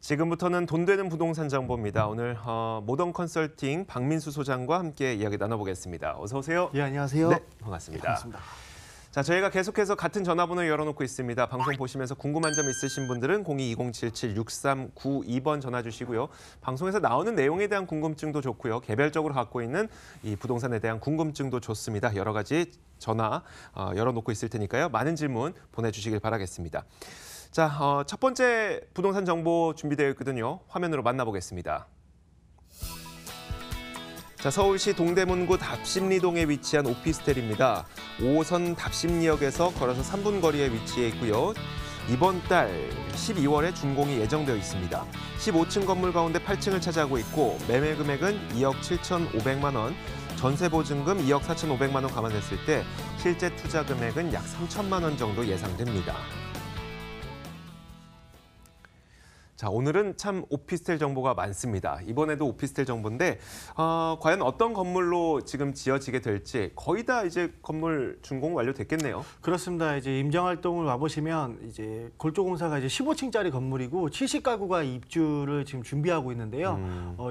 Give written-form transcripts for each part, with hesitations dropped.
지금부터는 돈 되는 부동산 정보입니다. 오늘 모던 컨설팅 박민수 소장과 함께 이야기 나눠보겠습니다. 어서 오세요. 예, 안녕하세요. 네, 반갑습니다. 반갑습니다. 자, 저희가 계속해서 같은 전화번호 열어놓고 있습니다. 방송 보시면서 궁금한 점 있으신 분들은 02-2077-6392번 전화 주시고요. 방송에서 나오는 내용에 대한 궁금증도 좋고요. 개별적으로 갖고 있는 이 부동산에 대한 궁금증도 좋습니다. 여러 가지 전화 열어놓고 있을 테니까요. 많은 질문 보내주시길 바라겠습니다. 자, 첫 번째 부동산 정보 준비되어 있거든요. 화면으로 만나보겠습니다. 자, 서울시 동대문구 답심리동에 위치한 오피스텔입니다. 5호선 답심리역에서 걸어서 3분 거리에 위치해 있고요. 이번 달 12월에 준공이 예정되어 있습니다. 15층 건물 가운데 8층을 차지하고 있고 매매 금액은 2억 7,500만 원, 전세 보증금 2억 4,500만 원 감안했을 때 실제 투자 금액은 약 3천만 원 정도 예상됩니다. 자, 오늘은 참 오피스텔 정보가 많습니다. 이번에도 오피스텔 정보인데 과연 어떤 건물로 지금 지어지게 될지 거의 다 이제 건물 준공 완료됐겠네요. 그렇습니다. 이제 임장 활동을 와보시면 이제 골조공사가 이제 15층짜리 건물이고 70가구가 입주를 지금 준비하고 있는데요.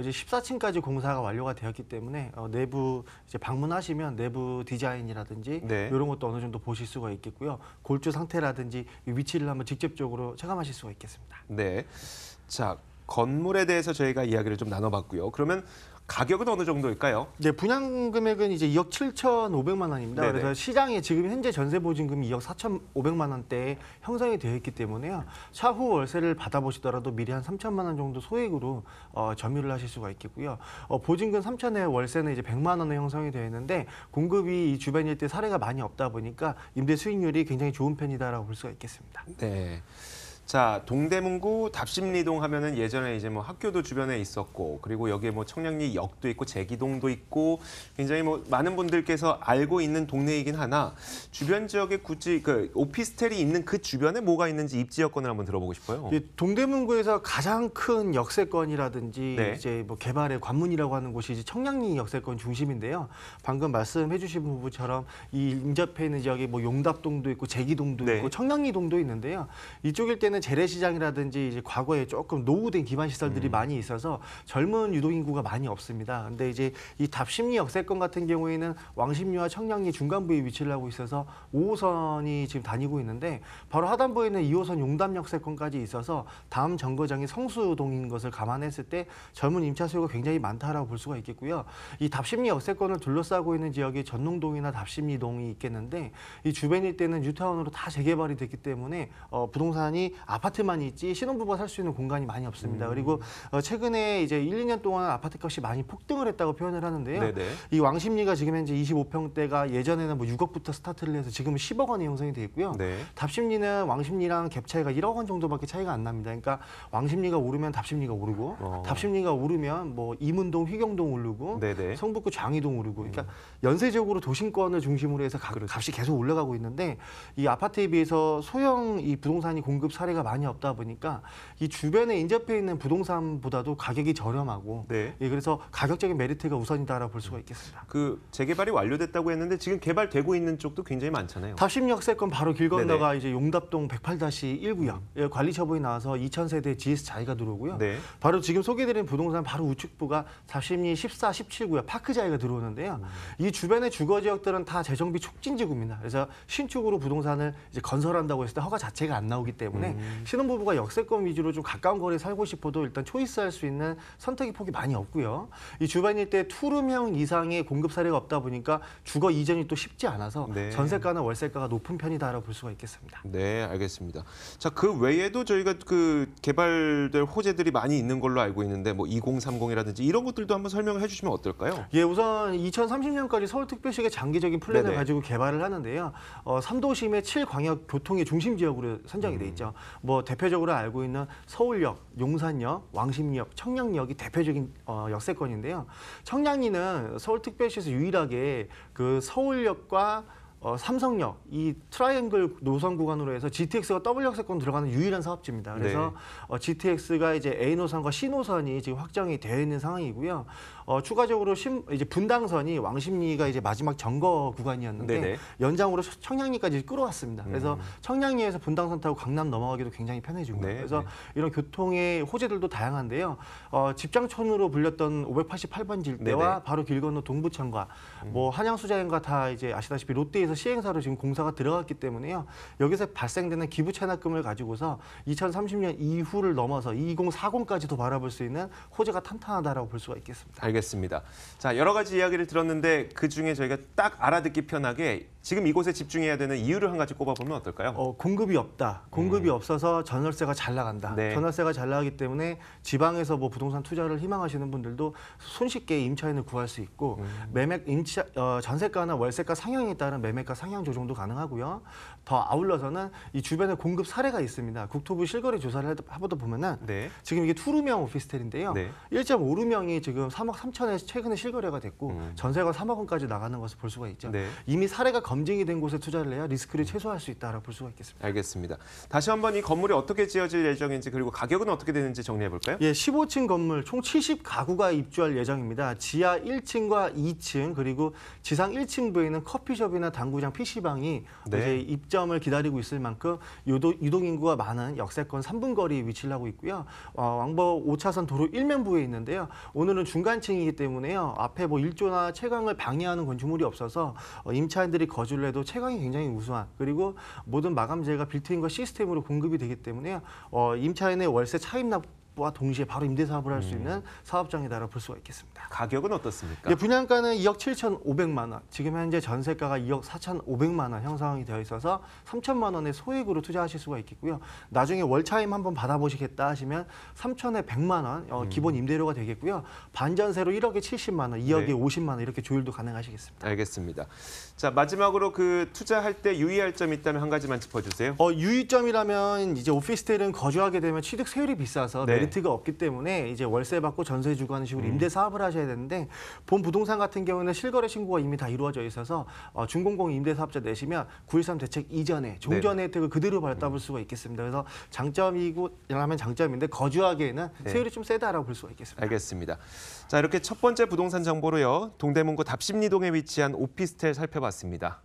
이제 14층까지 공사가 완료가 되었기 때문에 내부 이제 방문하시면 내부 디자인이라든지 네. 이런 것도 어느 정도 보실 수가 있겠고요. 골조 상태라든지 위치를 한번 직접적으로 체감하실 수가 있겠습니다. 네. 자, 건물에 대해서 저희가 이야기를 좀 나눠봤고요. 그러면 가격은 어느 정도일까요? 네, 분양 금액은 이제 2억 7,500만 원입니다. 네네. 그래서 시장에 지금 현재 전세 보증금이 2억 4,500만 원대에 형성이 되어 있기 때문에요. 차후 월세를 받아보시더라도 미리 한 3천만 원 정도 소액으로 점유를 하실 수가 있겠고요. 보증금 3천에 월세는 이제 100만 원에 형성이 되어 있는데 공급이 이 주변 일대 사례가 많이 없다 보니까 임대 수익률이 굉장히 좋은 편이다라고 볼 수가 있겠습니다. 네. 자, 동대문구 답심리동 하면은 예전에 이제 뭐 학교도 주변에 있었고 그리고 여기에 뭐 청량리 역도 있고 제기동도 있고 굉장히 뭐 많은 분들께서 알고 있는 동네이긴 하나 주변 지역에 굳이 그 오피스텔이 있는 그 주변에 뭐가 있는지 입지 여건을 한번 들어보고 싶어요. 동대문구에서 가장 큰 역세권이라든지 네. 이제 뭐 개발의 관문이라고 하는 곳이 이제 청량리 역세권 중심인데요. 방금 말씀해주신 부분처럼 이 인접해 있는 지역에 뭐 용답동도 있고 제기동도 네. 있고 청량리동도 있는데요. 이쪽 일대는 재래시장이라든지 이제 과거에 조금 노후된 기반 시설들이 많이 있어서 젊은 유동인구가 많이 없습니다. 근데 이제 이 답심리 역세권 같은 경우에는 왕십리와 청량리 중간부에 위치를 하고 있어서 5호선이 지금 다니고 있는데 바로 하단부에는 2호선 용담 역세권까지 있어서 다음 정거장이 성수동인 것을 감안했을 때 젊은 임차 수요가 굉장히 많다라고 볼 수가 있겠고요. 이 답심리 역세권을 둘러싸고 있는 지역이 전농동이나 답심리동이 있겠는데 이 주변 일대는 뉴타운으로 다 재개발이 됐기 때문에 부동산이 아파트만 있지 신혼부부가 살 수 있는 공간이 많이 없습니다. 그리고 최근에 이제 1, 2년 동안 아파트 값이 많이 폭등을 했다고 표현을 하는데요. 네네. 이 왕십리가 지금 현재 25평대가 예전에는 뭐 6억부터 스타트를 해서 지금은 10억 원에 형성이 돼 있고요. 네. 답심리는 왕십리랑 갭 차이가 1억 원 정도밖에 차이가 안 납니다. 그러니까 왕십리가 오르면 답심리가 오르고 답심리가 오르면 뭐 이문동, 휘경동 오르고 네네. 성북구 장이동 오르고 그러니까 연쇄적으로 도심권을 중심으로 해서 값이 계속 올라가고 있는데 이 아파트에 비해서 소형 이 부동산이 공급 사례가 많이 없다 보니까 이 주변에 인접해 있는 부동산보다도 가격이 저렴하고 네. 그래서 가격적인 메리트가 우선이다라고 볼 수가 있겠습니다. 그 재개발이 완료됐다고 했는데 지금 개발되고 있는 쪽도 굉장히 많잖아요. 답심 역세권 바로 길 건너가 이제 용답동 108-1구역 관리 처분이 나와서 2000세대 GS 자이가 들어오고요. 네. 바로 지금 소개드린 부동산 바로 우측부가 답심리 14, 17구역 파크 자이가 들어오는데요. 이 주변의 주거 지역들은 다 재정비 촉진지구입니다. 그래서 신축으로 부동산을 이제 건설한다고 했을 때 허가 자체가 안 나오기 때문에 신혼부부가 역세권 위주로 좀 가까운 거리에 살고 싶어도 일단 초이스할 수 있는 선택의 폭이 많이 없고요. 이 주변 일대 투룸형 이상의 공급 사례가 없다 보니까 주거 이전이 또 쉽지 않아서 네. 전세가나 월세가가 높은 편이다라고 볼 수가 있겠습니다. 네, 알겠습니다. 자, 그 외에도 저희가 그 개발될 호재들이 많이 있는 걸로 알고 있는데 뭐 2030이라든지 이런 것들도 한번 설명을 해주시면 어떨까요? 예, 우선 2030년까지 서울특별시가 장기적인 플랜을 네네. 가지고 개발을 하는데요. 3도심의 7광역 교통의 중심 지역으로 선정이 돼 있죠. 뭐 대표적으로 알고 있는 서울역, 용산역, 왕십리역, 청량리역이 대표적인 역세권인데요. 청량리는 서울특별시에서 유일하게 그 서울역과 삼성역 이 트라이앵글 노선 구간으로 해서 GTX가 더블 역세권 들어가는 유일한 사업지입니다. 그래서 GTX가 이제 A 노선과 C 노선이 지금 확정이 되어 있는 상황이고요. 추가적으로 이제 분당선이 왕십리가 이제 마지막 점거 구간이었는데 네네. 연장으로 청량리까지 끌어왔습니다. 그래서 청량리에서 분당선 타고 강남 넘어가기도 굉장히 편해지고요. 네, 그래서 네. 이런 교통의 호재들도 다양한데요. 집장촌으로 불렸던 588번지 일대와 네네. 바로 길 건너 동부천과 뭐 한양수자연과 다 이제 아시다시피 롯데에서 시행사로 지금 공사가 들어갔기 때문에요. 여기서 발생되는 기부 체납금을 가지고서 2030년 이후를 넘어서 2040까지도 바라볼 수 있는 호재가 탄탄하다라고 볼 수가 있겠습니다. 알겠습니다. 자, 여러 가지 이야기를 들었는데 그중에 저희가 딱 알아듣기 편하게 지금 이곳에 집중해야 되는 이유를 한 가지 꼽아보면 어떨까요? 공급이 없다. 공급이 없어서 전월세가 잘 나간다. 네. 전월세가 잘 나가기 때문에 지방에서 뭐 부동산 투자를 희망하시는 분들도 손쉽게 임차인을 구할 수 있고 전세가나 월세가 상향에 따른 매매가 상향 조정도 가능하고요. 더 아울러서는 이 주변에 공급 사례가 있습니다. 국토부 실거래 조사를 해보다 보면은 네. 지금 이게 투룸형 오피스텔인데요. 네. 1.5룸형이 지금 3억 3천에 최근에 실거래가 됐고 전세가 3억 원까지 나가는 것을 볼 수가 있죠. 네. 이미 사례가 검증이 된 곳에 투자를 해야 리스크를 최소화할 수 있다라고 볼 수가 있겠습니다. 알겠습니다. 다시 한번 이 건물이 어떻게 지어질 예정인지 그리고 가격은 어떻게 되는지 정리해 볼까요? 예, 15층 건물 총 70가구가 입주할 예정입니다. 지하 1층과 2층 그리고 지상 1층부에는 커피숍이나 당구장, PC방이 네. 이제 입점을 기다리고 있을 만큼 유동 인구가 많은 역세권 3분 거리에 위치를 하고 있고요. 왕복 5차선 도로 일면부에 있는데요. 오늘은 중간층이기 때문에요. 앞에 뭐 일조나 채광을 방해하는 건축물이 없어서 임차인들이 거주를 해도 채광이 굉장히 우수한 그리고 모든 마감재가 빌트인과 시스템으로 공급이 되기 때문에요. 임차인의 월세 차입납과 동시에 바로 임대 사업을 할 수 있는 사업장이다라고 볼 수가 있겠습니다. 가격은 어떻습니까? 예, 분양가는 2억 7,500만 원, 지금 현재 전세가가 2억 4,500만 원 형성이 되어 있어서 3천만 원의 소액으로 투자하실 수가 있겠고요. 나중에 월차임 한번 받아보시겠다 하시면 3천에 100만 원 기본 임대료가 되겠고요. 반전세로 1억에 70만 원, 2억에 네. 50만 원 이렇게 조율도 가능하시겠습니다. 알겠습니다. 자, 마지막으로 그 투자할 때 유의할 점이 있다면 한 가지만 짚어주세요. 유의점이라면 이제 오피스텔은 거주하게 되면 취득 세율이 비싸서 네. 메리트가 없기 때문에 이제 월세 받고 전세 주고 하는 식으로 임대 사업을 하셔야 되는데 본 부동산 같은 경우는 실거래 신고가 이미 다 이루어져 있어서 준공공 임대 사업자 내시면 9.13 대책 이전에 종전 혜택을 그대로 받아볼 수가 있겠습니다. 그래서 장점이고라면 장점인데 거주하기에는 네. 세율이 좀 세다라고 볼 수가 있겠습니다. 알겠습니다. 자, 이렇게 첫 번째 부동산 정보로요. 동대문구 답심리동에 위치한 오피스텔 살펴봤습니다.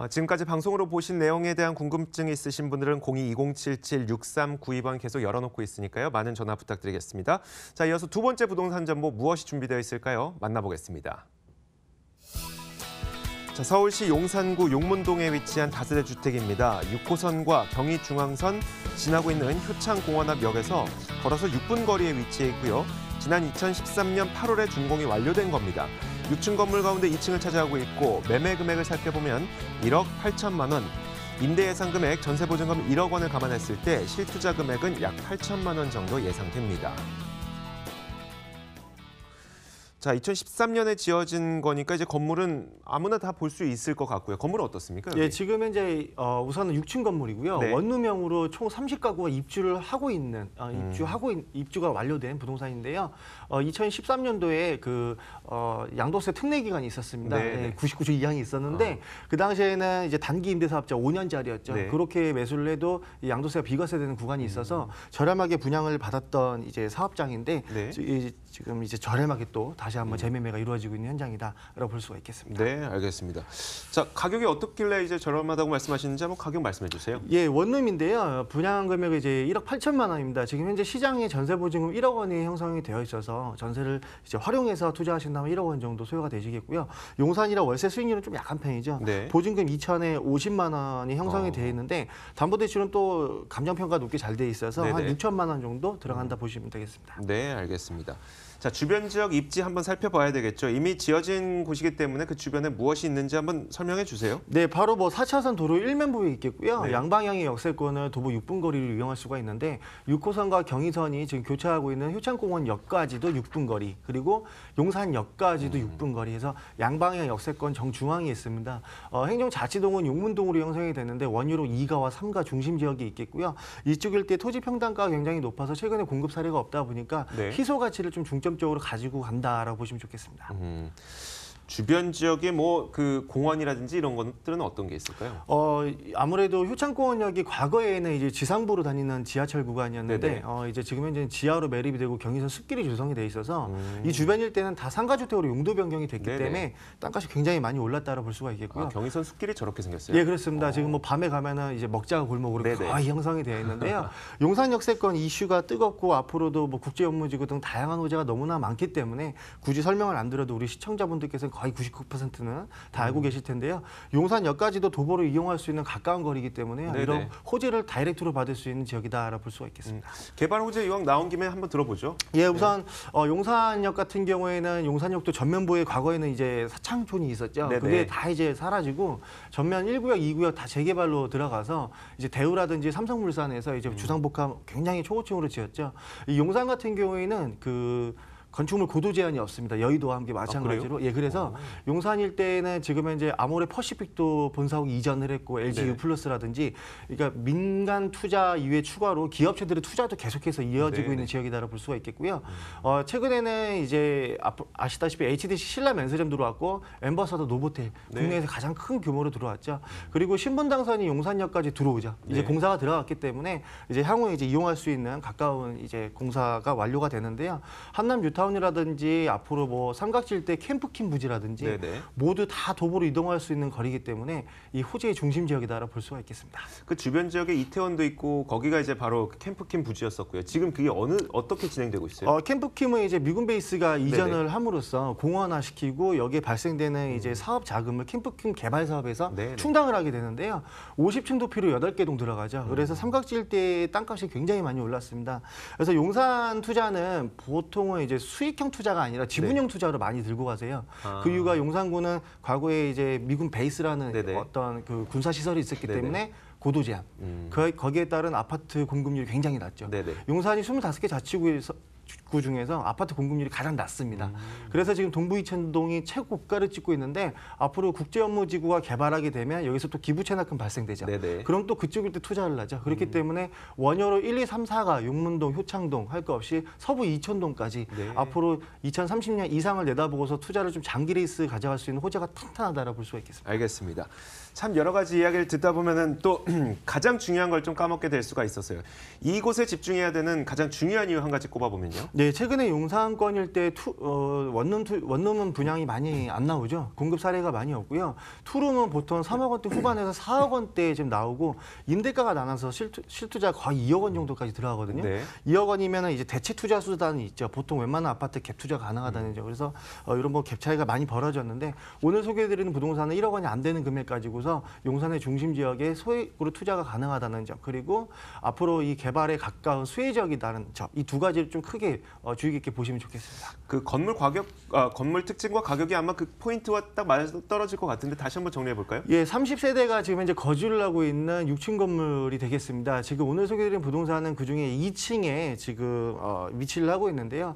지금까지 방송으로 보신 내용에 대한 궁금증이 있으신 분들은 02-2077-6392번 계속 열어놓고 있으니까요. 많은 전화 부탁드리겠습니다. 자, 이어서 두 번째 부동산 정보 무엇이 준비되어 있을까요? 만나보겠습니다. 자, 서울시 용산구 용문동에 위치한 다세대 주택입니다. 6호선과 경의중앙선 지나고 있는 효창공원 앞 역에서 걸어서 6분 거리에 위치해 있고요. 지난 2013년 8월에 준공이 완료된 겁니다. 6층 건물 가운데 2층을 차지하고 있고 매매 금액을 살펴보면 1억 8천만 원, 임대 예상 금액, 전세 보증금 1억 원을 감안했을 때 실투자 금액은 약 8천만 원 정도 예상됩니다. 자, 2013년에 지어진 거니까 이제 건물은 아무나 다 볼 수 있을 것 같고요. 건물은 어떻습니까? 여기? 예, 지금 현재 우선은 6층 건물이고요. 네. 원룸형으로 총 30가구가 입주를 하고 있는 입주가 완료된 부동산인데요. 2013년도에 그 양도세 특례 기간이 있었습니다. 네, 네, 네. 99조 이항이 있었는데 그 당시에는 이제 단기 임대 사업자 5년짜리였죠. 네. 그렇게 매수를 해도 이 양도세가 비과세되는 구간이 있어서 저렴하게 분양을 받았던 이제 사업장인데 네. 지금 이제 저렴하게 또 다시 한번 재매매가 이루어지고 있는 현장이다라고 볼 수가 있겠습니다. 네, 알겠습니다. 자, 가격이 어떻길래 이제 저렴하다고 말씀하시는지 한번 가격 말씀해 주세요. 예, 원룸인데요. 분양 금액이 이제 1억 8천만 원입니다. 지금 현재 시장에 전세 보증금 1억 원이 형성이 되어 있어서 전세를 이제 활용해서 투자하신다면 1억 원 정도 소요가 되시겠고요. 용산이라 월세 수익률은 좀 약한 편이죠. 네. 보증금 2천에 50만 원이 형성이 되어 있는데 담보대출은 또 감정평가 높게 잘 돼 있어서 네네. 한 6천만 원 정도 들어간다 보시면 되겠습니다. 네, 알겠습니다. 자, 주변 지역 입지 한번 한번 살펴봐야 되겠죠. 이미 지어진 곳이기 때문에 그 주변에 무엇이 있는지 한번 설명해 주세요. 네, 바로 뭐 4차선 도로 일면부에 있겠고요. 네. 양방향의 역세권을 도보 6분 거리를 이용할 수가 있는데 6호선과 경의선이 지금 교차하고 있는 효창공원역까지도 6분 거리, 그리고 용산역까지도 6분 거리에서 양방향 역세권 정중앙에 있습니다. 행정자치동은 용문동으로 형성이 됐는데 원유로 2가와 3가 중심 지역이 있겠고요. 이쪽 일대 토지 평단가가 굉장히 높아서 최근에 공급 사례가 없다 보니까 네. 희소 가치를 좀 중점적으로 가지고 간다라고 보시면 좋겠습니다. 주변 지역에 뭐 그 공원이라든지 이런 것들은 어떤 게 있을까요? 아무래도 효창공원역이 과거에는 이제 지상부로 다니는 지하철 구간이었는데 이제 지금 현재는 지하로 매립이 되고 경의선 숲길이 조성이 돼 있어서 이 주변 일대는 다 상가주택으로 용도 변경이 됐기 네네. 때문에 땅값이 굉장히 많이 올랐다고 볼 수가 있겠고요. 아, 경의선 숲길이 저렇게 생겼어요? 예, 그렇습니다. 지금 뭐 밤에 가면은 이제 먹자가 골목으로 네네. 거의 형성이 되어 있는데요. 용산 역세권 이슈가 뜨겁고 앞으로도 뭐 국제업무지구 등 다양한 호재가 너무나 많기 때문에 굳이 설명을 안 드려도 우리 시청자분들께서는 거의 99%는 다 알고 계실 텐데요. 용산역까지도 도보로 이용할 수 있는 가까운 거리이기 때문에 네네. 이런 호재를 다이렉트로 받을 수 있는 지역이다라고 볼 수가 있겠습니다. 개발 호재 이왕 나온 김에 한번 들어보죠. 예, 우선 용산역 같은 경우에는 용산역도 전면부에 과거에는 이제 사창촌이 있었죠. 네네. 그게 다 이제 사라지고 전면 1구역, 2구역 다 재개발로 들어가서 이제 대우라든지 삼성물산에서 이제 주상복합 굉장히 초고층으로 지었죠. 이 용산 같은 경우에는 그 건축물 고도 제한이 없습니다. 여의도와 함께 마찬가지로. 예, 그래서 용산 일대는 지금 현재 아모레 퍼시픽도 본사하고 이전을 했고 LG 네. U+라든지 그러니까 민간 투자 이외 추가로 기업체들의 투자도 계속해서 이어지고 네. 있는 지역이다라고 볼 수가 있겠고요. 최근에는 이제 아시다시피 HDC 신라 면세점 들어왔고 엠버서더 노보텔 네. 국내에서 가장 큰 규모로 들어왔죠. 그리고 신분당선이 용산역까지 들어오죠. 이제 네. 공사가 들어갔기 때문에 이제 향후에 이제 이용할 수 있는 가까운 이제 공사가 완료가 되는데요. 한남 뉴타운이라든지 앞으로 뭐 삼각지대 캠프킴 부지라든지 네네. 모두 다 도보로 이동할 수 있는 거리이기 때문에 이 호재의 중심 지역이다라고 볼 수가 있겠습니다. 그 주변 지역에 이태원도 있고 거기가 이제 바로 캠프킴 부지였었고요. 지금 그게 어떻게 진행되고 있어요? 캠프킴은 이제 미군 베이스가 이전을 네네. 함으로써 공원화시키고 여기에 발생되는 이제 사업 자금을 캠프킴 개발 사업에서 네네. 충당을 하게 되는데요. 50층 도피로 8개 동 들어가죠. 그래서 삼각지대의 땅값이 굉장히 많이 올랐습니다. 그래서 용산 투자는 보통은 이제 수익형 투자가 아니라 지분형 투자로 많이 들고 가세요. 아. 그 이유가 용산구는 과거에 이제 미군 베이스라는 네네. 어떤 그 군사 시설이 있었기 네네. 때문에 고도 제한. 거기에 따른 아파트 공급률이 굉장히 낮죠. 네네. 용산이 25개 자치구 중에서 아파트 공급률이 가장 낮습니다. 그래서 지금 동부 이천동이 최고가를 찍고 있는데 앞으로 국제업무지구가 개발하게 되면 여기서 또 기부 체납금 발생되죠. 네네. 그럼 또 그쪽일 때 투자를 하죠. 그렇기 때문에 원효로 1, 2, 3, 4가 용문동, 효창동 할 거 없이 서부 이천동까지 네. 앞으로 2030년 이상을 내다보고서 투자를 좀 장기 레이스 가져갈 수 있는 호재가 탄탄하다라고 볼 수가 있겠습니다. 알겠습니다. 참 여러 가지 이야기를 듣다 보면은 또 가장 중요한 걸 좀 까먹게 될 수가 있었어요. 이곳에 집중해야 되는 가장 중요한 이유 한 가지 꼽아보면요. 네, 최근에 용산권 일대 원룸은 분양이 많이 안 나오죠. 공급 사례가 많이 없고요. 투룸은 보통 3억 원대 후반에서 4억 원대에 지금 나오고 임대가가 나눠서 실투자 거의 2억 원 정도까지 들어가거든요. 네. 2억 원이면 이제 대체 투자 수단이 있죠. 보통 웬만한 아파트 갭 투자 가능하다는 점. 그래서 이런 뭐 갭 차이가 많이 벌어졌는데 오늘 소개해드리는 부동산은 1억 원이 안 되는 금액 가지고서 용산의 중심 지역에 소액으로 투자가 가능하다는 점. 그리고 앞으로 이 개발에 가까운 수혜 지역이라는 점. 이 두 가지를 좀 크게 주의 깊게 보시면 좋겠습니다. 그 건물 특징과 가격이 아마 그 포인트와 딱 맞아 떨어질 것 같은데 다시 한번 정리해 볼까요? 예, 30세대가 지금 현재 거주를 하고 있는 6층 건물이 되겠습니다. 지금 오늘 소개해드린 부동산은 그중에 2층에 지금 위치를 하고 있는데요.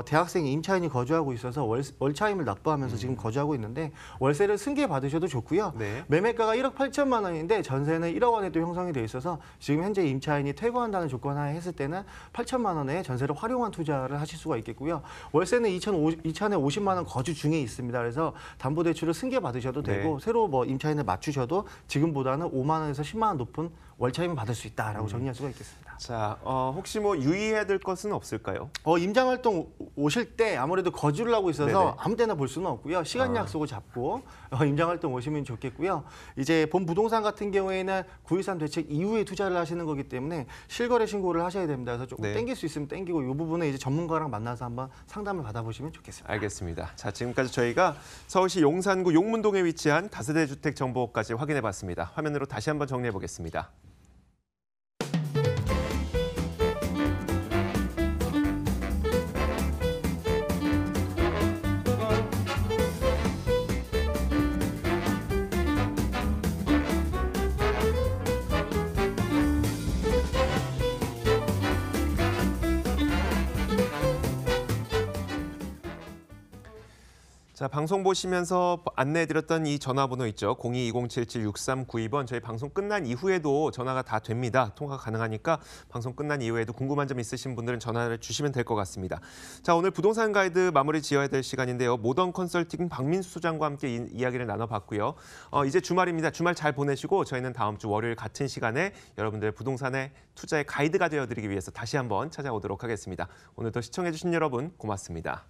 대학생 임차인이 거주하고 있어서 월차임을 납부하면서 지금 거주하고 있는데 월세를 승계 받으셔도 좋고요. 네. 매매가가 1억 8천만 원인데 전세는 1억 원에 또 형성이 돼 있어서 지금 현재 임차인이 퇴거한다는 조건 하에 했을 때는 8천만 원의 전세를 활용한 투자를 하실 수가 있겠고요. 월세는 2,050만 원 거주 중에 있습니다. 그래서 담보대출을 승계 받으셔도 되고 네. 새로 뭐 임차인을 맞추셔도 지금보다는 5만 원에서 10만 원 높은 월차임을 받을 수 있다라고 정리할 수가 있겠습니다. 자, 혹시 뭐 유의해야 될 것은 없을까요? 임장활동 오실 때 아무래도 거주를 하고 있어서 네네. 아무 때나 볼 수는 없고요. 시간 약속을 잡고 임장활동 오시면 좋겠고요. 이제 본 부동산 같은 경우에는 9.13 대책 이후에 투자를 하시는 거기 때문에 실거래 신고를 하셔야 됩니다. 그래서 조금 네. 땡길 수 있으면 땡기고 이 부분은 이제 전문가랑 만나서 한번 상담을 받아보시면 좋겠습니다. 알겠습니다. 자, 지금까지 저희가 서울시 용산구 용문동에 위치한 다세대 주택 정보까지 확인해 봤습니다. 화면으로 다시 한번 정리해 보겠습니다. 자, 방송 보시면서 안내해드렸던 이 전화번호 있죠. 0220776392번. 저희 방송 끝난 이후에도 전화가 다 됩니다. 통화가 가능하니까 방송 끝난 이후에도 궁금한 점 있으신 분들은 전화를 주시면 될 것 같습니다. 자, 오늘 부동산 가이드 마무리 지어야 될 시간인데요. 모던 컨설팅 박민수 소장과 함께 이야기를 나눠봤고요. 이제 주말입니다. 주말 잘 보내시고 저희는 다음 주 월요일 같은 시간에 여러분들 부동산의 투자의 가이드가 되어드리기 위해서 다시 한번 찾아오도록 하겠습니다. 오늘도 시청해주신 여러분 고맙습니다.